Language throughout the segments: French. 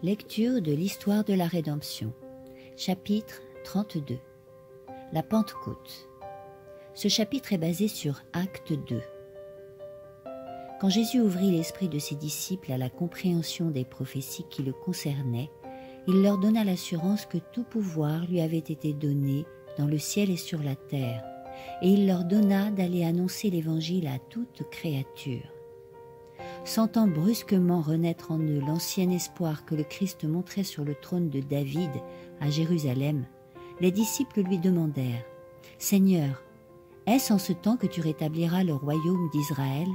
Lecture de l'histoire de la Rédemption, chapitre 32. La Pentecôte. Ce chapitre est basé sur Acte 2. Quand Jésus ouvrit l'esprit de ses disciples à la compréhension des prophéties qui le concernaient, il leur donna l'assurance que tout pouvoir lui avait été donné dans le ciel et sur la terre, et il leur donna d'aller annoncer l'Évangile à toute créature. Sentant brusquement renaître en eux l'ancien espoir que le Christ montrait sur le trône de David à Jérusalem, les disciples lui demandèrent « Seigneur, est-ce en ce temps que tu rétabliras le royaume d'Israël ?»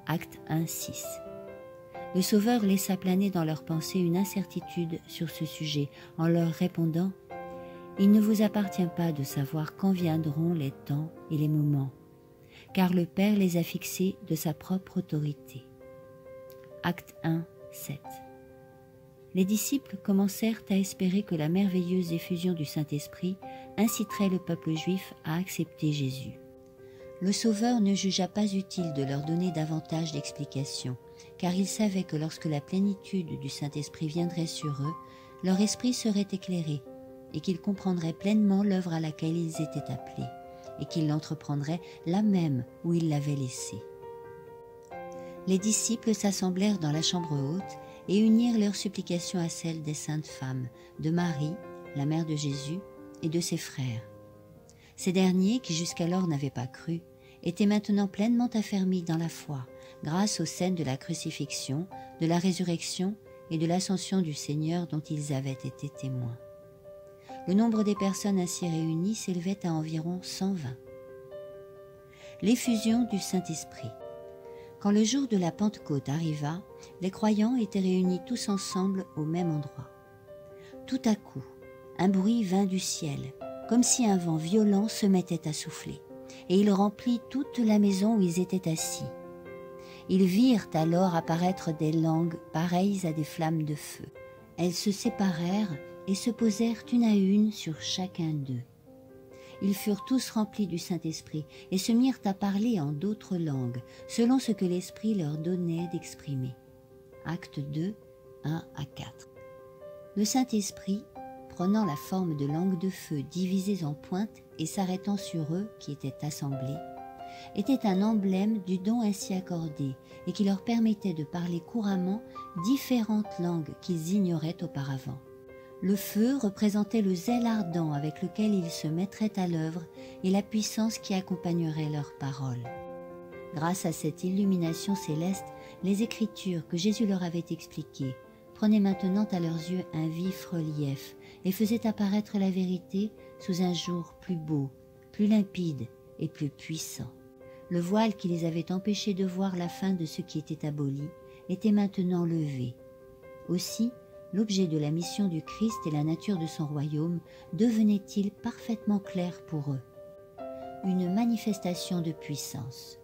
Acte 1, 6. Le Sauveur laissa planer dans leurs pensées une incertitude sur ce sujet en leur répondant « Il ne vous appartient pas de savoir quand viendront les temps et les moments, car le Père les a fixés de sa propre autorité. » Acte 1, 7. Les disciples commencèrent à espérer que la merveilleuse effusion du Saint-Esprit inciterait le peuple juif à accepter Jésus. Le Sauveur ne jugea pas utile de leur donner davantage d'explications, car il savait que lorsque la plénitude du Saint-Esprit viendrait sur eux, leur esprit serait éclairé, et qu'ils comprendraient pleinement l'œuvre à laquelle ils étaient appelés, et qu'ils l'entreprendraient là même où ils l'avaient laissée. Les disciples s'assemblèrent dans la chambre haute et unirent leurs supplications à celles des saintes femmes, de Marie, la mère de Jésus, et de ses frères. Ces derniers, qui jusqu'alors n'avaient pas cru, étaient maintenant pleinement affermis dans la foi, grâce aux scènes de la crucifixion, de la résurrection et de l'ascension du Seigneur dont ils avaient été témoins. Le nombre des personnes ainsi réunies s'élevait à environ 120. L'effusion du Saint-Esprit. Quand le jour de la Pentecôte arriva, les croyants étaient réunis tous ensemble au même endroit. Tout à coup, un bruit vint du ciel, comme si un vent violent se mettait à souffler, et il remplit toute la maison où ils étaient assis. Ils virent alors apparaître des langues pareilles à des flammes de feu. Elles se séparèrent et se posèrent une à une sur chacun d'eux. Ils furent tous remplis du Saint-Esprit et se mirent à parler en d'autres langues, selon ce que l'Esprit leur donnait d'exprimer. Acte 2, 1 à 4. Le Saint-Esprit, prenant la forme de langues de feu divisées en pointes et s'arrêtant sur eux qui étaient assemblés, était un emblème du don ainsi accordé et qui leur permettait de parler couramment différentes langues qu'ils ignoraient auparavant. Le feu représentait le zèle ardent avec lequel ils se mettraient à l'œuvre et la puissance qui accompagnerait leurs paroles. Grâce à cette illumination céleste, les Écritures que Jésus leur avait expliquées prenaient maintenant à leurs yeux un vif relief et faisaient apparaître la vérité sous un jour plus beau, plus limpide et plus puissant. Le voile qui les avait empêchés de voir la fin de ce qui était aboli était maintenant levé. Aussi, l'objet de la mission du Christ et la nature de son royaume devenaient-ils parfaitement clairs pour eux. Une manifestation de puissance.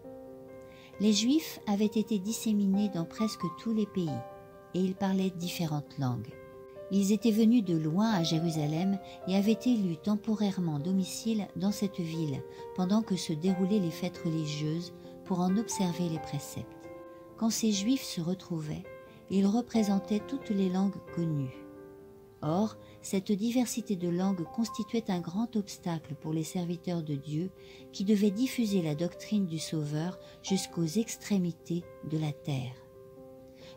Les Juifs avaient été disséminés dans presque tous les pays, et ils parlaient différentes langues. Ils étaient venus de loin à Jérusalem et avaient élu temporairement domicile dans cette ville pendant que se déroulaient les fêtes religieuses pour en observer les préceptes. Quand ces Juifs se retrouvaient, ils représentaient toutes les langues connues. Or, cette diversité de langues constituait un grand obstacle pour les serviteurs de Dieu qui devaient diffuser la doctrine du Sauveur jusqu'aux extrémités de la terre.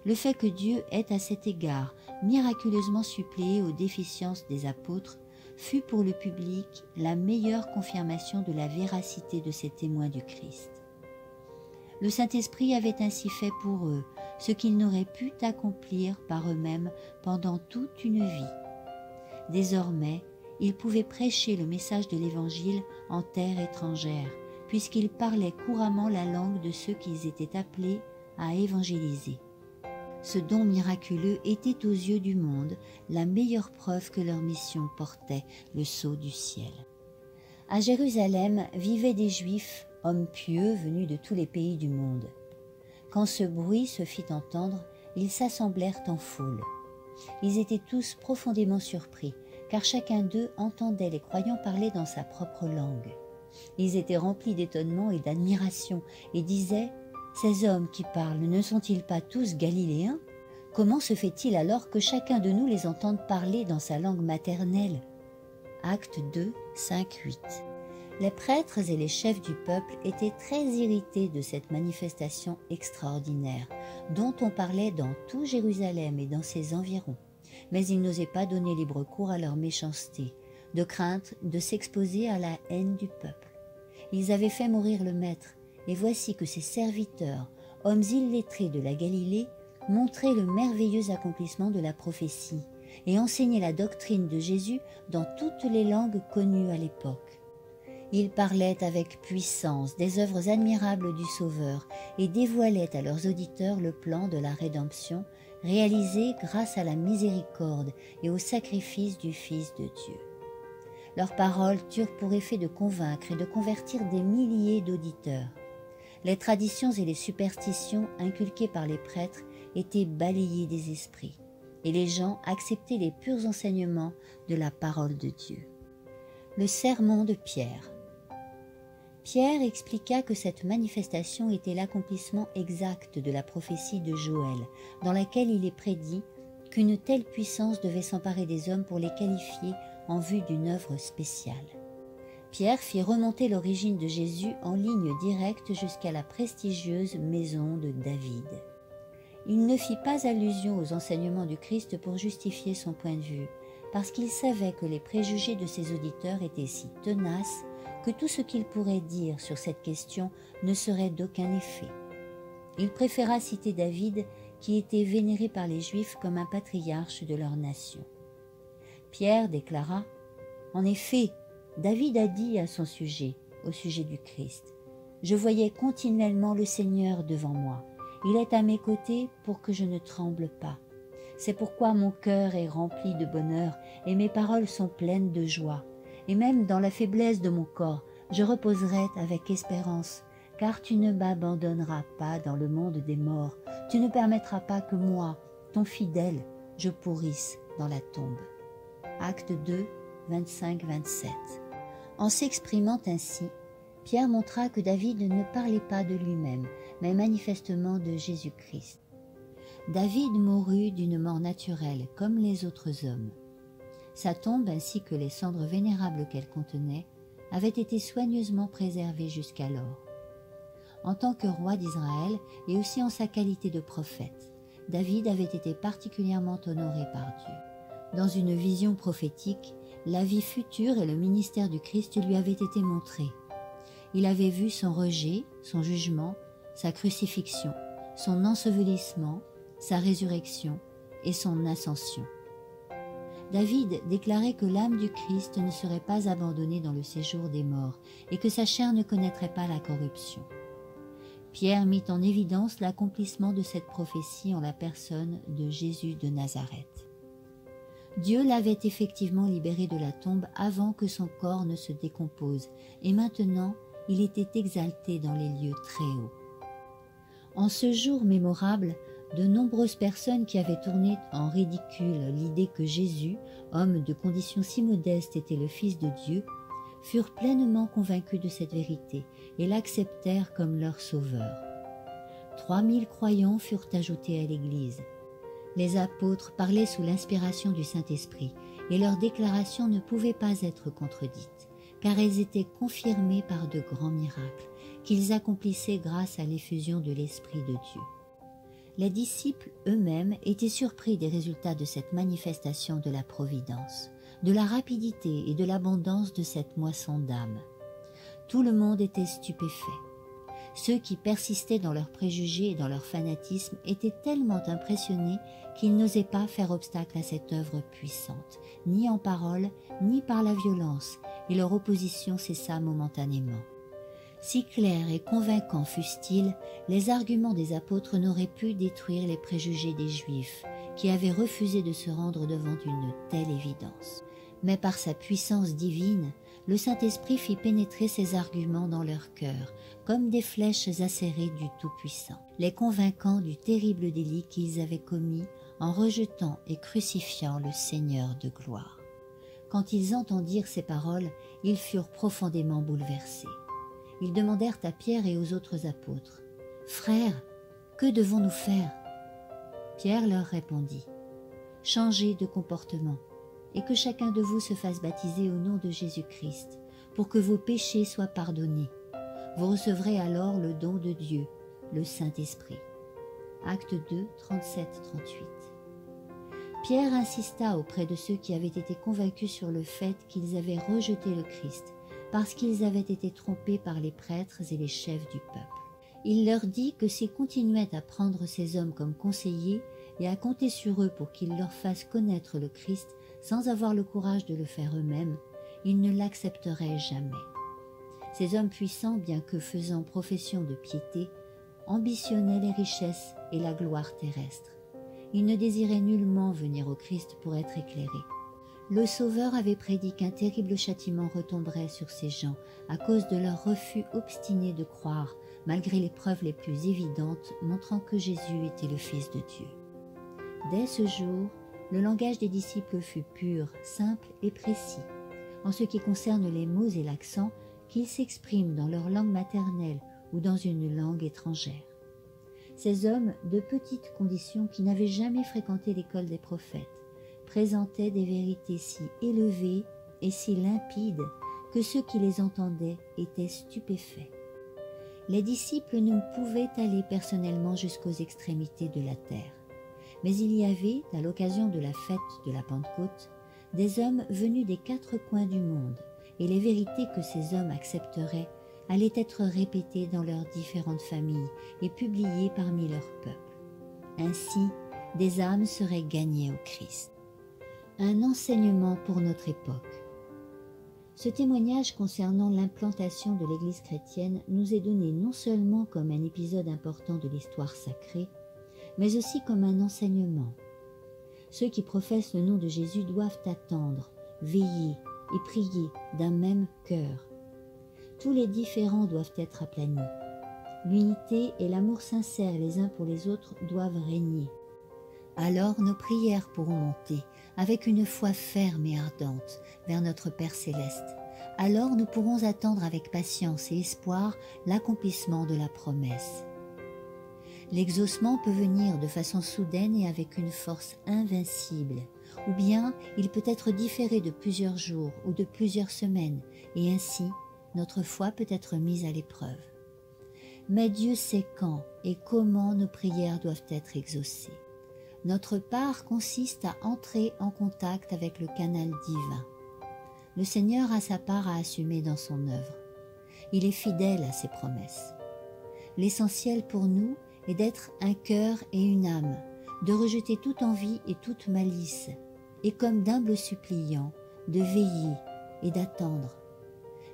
Le fait que Dieu ait à cet égard miraculeusement suppléé aux déficiences des apôtres fut pour le public la meilleure confirmation de la véracité de ces témoins du Christ. Le Saint-Esprit avait ainsi fait pour eux ce qu'ils n'auraient pu accomplir par eux-mêmes pendant toute une vie. Désormais, ils pouvaient prêcher le message de l'Évangile en terre étrangère, puisqu'ils parlaient couramment la langue de ceux qu'ils étaient appelés à évangéliser. Ce don miraculeux était aux yeux du monde la meilleure preuve que leur mission portait le sceau du ciel. À Jérusalem vivaient des Juifs, hommes pieux venus de tous les pays du monde. Quand ce bruit se fit entendre, ils s'assemblèrent en foule. Ils étaient tous profondément surpris, car chacun d'eux entendait les croyants parler dans sa propre langue. Ils étaient remplis d'étonnement et d'admiration et disaient « Ces hommes qui parlent ne sont-ils pas tous galiléens ?» Comment se fait-il alors que chacun de nous les entende parler dans sa langue maternelle? Actes 2, 5, 8. Les prêtres et les chefs du peuple étaient très irrités de cette manifestation extraordinaire, dont on parlait dans tout Jérusalem et dans ses environs. Mais ils n'osaient pas donner libre cours à leur méchanceté, de crainte de s'exposer à la haine du peuple. Ils avaient fait mourir le Maître, et voici que ses serviteurs, hommes illettrés de la Galilée, montraient le merveilleux accomplissement de la prophétie et enseignaient la doctrine de Jésus dans toutes les langues connues à l'époque. Ils parlaient avec puissance des œuvres admirables du Sauveur et dévoilaient à leurs auditeurs le plan de la rédemption réalisé grâce à la miséricorde et au sacrifice du Fils de Dieu. Leurs paroles eurent pour effet de convaincre et de convertir des milliers d'auditeurs. Les traditions et les superstitions inculquées par les prêtres étaient balayées des esprits, et les gens acceptaient les purs enseignements de la parole de Dieu. Le sermon de Pierre. Pierre expliqua que cette manifestation était l'accomplissement exact de la prophétie de Joël, dans laquelle il est prédit qu'une telle puissance devait s'emparer des hommes pour les qualifier en vue d'une œuvre spéciale. Pierre fit remonter l'origine de Jésus en ligne directe jusqu'à la prestigieuse maison de David. Il ne fit pas allusion aux enseignements du Christ pour justifier son point de vue, parce qu'il savait que les préjugés de ses auditeurs étaient si tenaces que tout ce qu'il pourrait dire sur cette question ne serait d'aucun effet. Il préféra citer David, qui était vénéré par les Juifs comme un patriarche de leur nation. Pierre déclara « En effet, David a dit à son sujet, au sujet du Christ, « Je voyais continuellement le Seigneur devant moi. Il est à mes côtés pour que je ne tremble pas. C'est pourquoi mon cœur est rempli de bonheur et mes paroles sont pleines de joie. Et même dans la faiblesse de mon corps, je reposerai avec espérance, car tu ne m'abandonneras pas dans le monde des morts. Tu ne permettras pas que moi, ton fidèle, je pourrisse dans la tombe. » Acte 2, 25-27. En s'exprimant ainsi, Pierre montra que David ne parlait pas de lui-même, mais manifestement de Jésus-Christ. David mourut d'une mort naturelle, comme les autres hommes. Sa tombe ainsi que les cendres vénérables qu'elle contenait avaient été soigneusement préservées jusqu'alors. En tant que roi d'Israël et aussi en sa qualité de prophète, David avait été particulièrement honoré par Dieu. Dans une vision prophétique, la vie future et le ministère du Christ lui avaient été montrés. Il avait vu son rejet, son jugement, sa crucifixion, son ensevelissement, sa résurrection et son ascension. David déclarait que l'âme du Christ ne serait pas abandonnée dans le séjour des morts et que sa chair ne connaîtrait pas la corruption. Pierre mit en évidence l'accomplissement de cette prophétie en la personne de Jésus de Nazareth. Dieu l'avait effectivement libéré de la tombe avant que son corps ne se décompose, et maintenant il était exalté dans les lieux très hauts. En ce jour mémorable, de nombreuses personnes qui avaient tourné en ridicule l'idée que Jésus, homme de condition si modeste, était le Fils de Dieu, furent pleinement convaincus de cette vérité et l'acceptèrent comme leur sauveur. 3000 croyants furent ajoutés à l'Église. Les apôtres parlaient sous l'inspiration du Saint-Esprit et leurs déclarations ne pouvaient pas être contredites, car elles étaient confirmées par de grands miracles qu'ils accomplissaient grâce à l'effusion de l'Esprit de Dieu. Les disciples eux-mêmes étaient surpris des résultats de cette manifestation de la providence, de la rapidité et de l'abondance de cette moisson d'âmes. Tout le monde était stupéfait. Ceux qui persistaient dans leurs préjugés et dans leur fanatisme étaient tellement impressionnés qu'ils n'osaient pas faire obstacle à cette œuvre puissante, ni en parole, ni par la violence, et leur opposition cessa momentanément. Si clairs et convaincants fussent-ils, les arguments des apôtres n'auraient pu détruire les préjugés des Juifs, qui avaient refusé de se rendre devant une telle évidence. Mais par sa puissance divine, le Saint-Esprit fit pénétrer ces arguments dans leur cœur, comme des flèches acérées du Tout-Puissant, les convainquant du terrible délit qu'ils avaient commis en rejetant et crucifiant le Seigneur de gloire. Quand ils entendirent ces paroles, ils furent profondément bouleversés. Ils demandèrent à Pierre et aux autres apôtres, « Frères, que devons-nous faire » Pierre leur répondit, « Changez de comportement, et que chacun de vous se fasse baptiser au nom de Jésus-Christ, pour que vos péchés soient pardonnés. Vous recevrez alors le don de Dieu, le Saint-Esprit. » Actes 2, 37-38. Pierre insista auprès de ceux qui avaient été convaincus sur le fait qu'ils avaient rejeté le Christ, parce qu'ils avaient été trompés par les prêtres et les chefs du peuple. Il leur dit que s'ils continuaient à prendre ces hommes comme conseillers et à compter sur eux pour qu'ils leur fassent connaître le Christ sans avoir le courage de le faire eux-mêmes, ils ne l'accepteraient jamais. Ces hommes puissants, bien que faisant profession de piété, ambitionnaient les richesses et la gloire terrestre. Ils ne désiraient nullement venir au Christ pour être éclairés. Le Sauveur avait prédit qu'un terrible châtiment retomberait sur ces gens à cause de leur refus obstiné de croire, malgré les preuves les plus évidentes montrant que Jésus était le Fils de Dieu. Dès ce jour, le langage des disciples fut pur, simple et précis. En ce qui concerne les mots et l'accent, qu'ils s'expriment dans leur langue maternelle ou dans une langue étrangère. Ces hommes de petite condition qui n'avaient jamais fréquenté l'école des prophètes présentaient des vérités si élevées et si limpides que ceux qui les entendaient étaient stupéfaits. Les disciples ne pouvaient aller personnellement jusqu'aux extrémités de la terre, mais il y avait, à l'occasion de la fête de la Pentecôte, des hommes venus des 4 coins du monde, et les vérités que ces hommes accepteraient allaient être répétées dans leurs différentes familles et publiées parmi leur peuple. Ainsi, des âmes seraient gagnées au Christ. Un enseignement pour notre époque. Ce témoignage concernant l'implantation de l'Église chrétienne nous est donné non seulement comme un épisode important de l'histoire sacrée, mais aussi comme un enseignement. Ceux qui professent le nom de Jésus doivent attendre, veiller et prier d'un même cœur. Tous les différends doivent être aplanis. L'unité et l'amour sincère les uns pour les autres doivent régner. Alors nos prières pourront monter avec une foi ferme et ardente vers notre Père céleste. Alors nous pourrons attendre avec patience et espoir l'accomplissement de la promesse. L'exaucement peut venir de façon soudaine et avec une force invincible, ou bien il peut être différé de plusieurs jours ou de plusieurs semaines, et ainsi notre foi peut être mise à l'épreuve. Mais Dieu sait quand et comment nos prières doivent être exaucées. Notre part consiste à entrer en contact avec le canal divin. Le Seigneur a sa part à assumer dans son œuvre. Il est fidèle à ses promesses. L'essentiel pour nous est d'être un cœur et une âme, de rejeter toute envie et toute malice, et comme d'humbles suppliants, de veiller et d'attendre.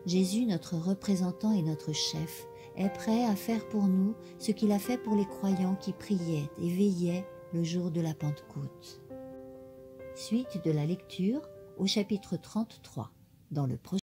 Jésus, notre représentant et notre chef, est prêt à faire pour nous ce qu'il a fait pour les croyants qui priaient et veillaient le jour de la Pentecôte. Suite de la lecture au chapitre 33, dans le prochain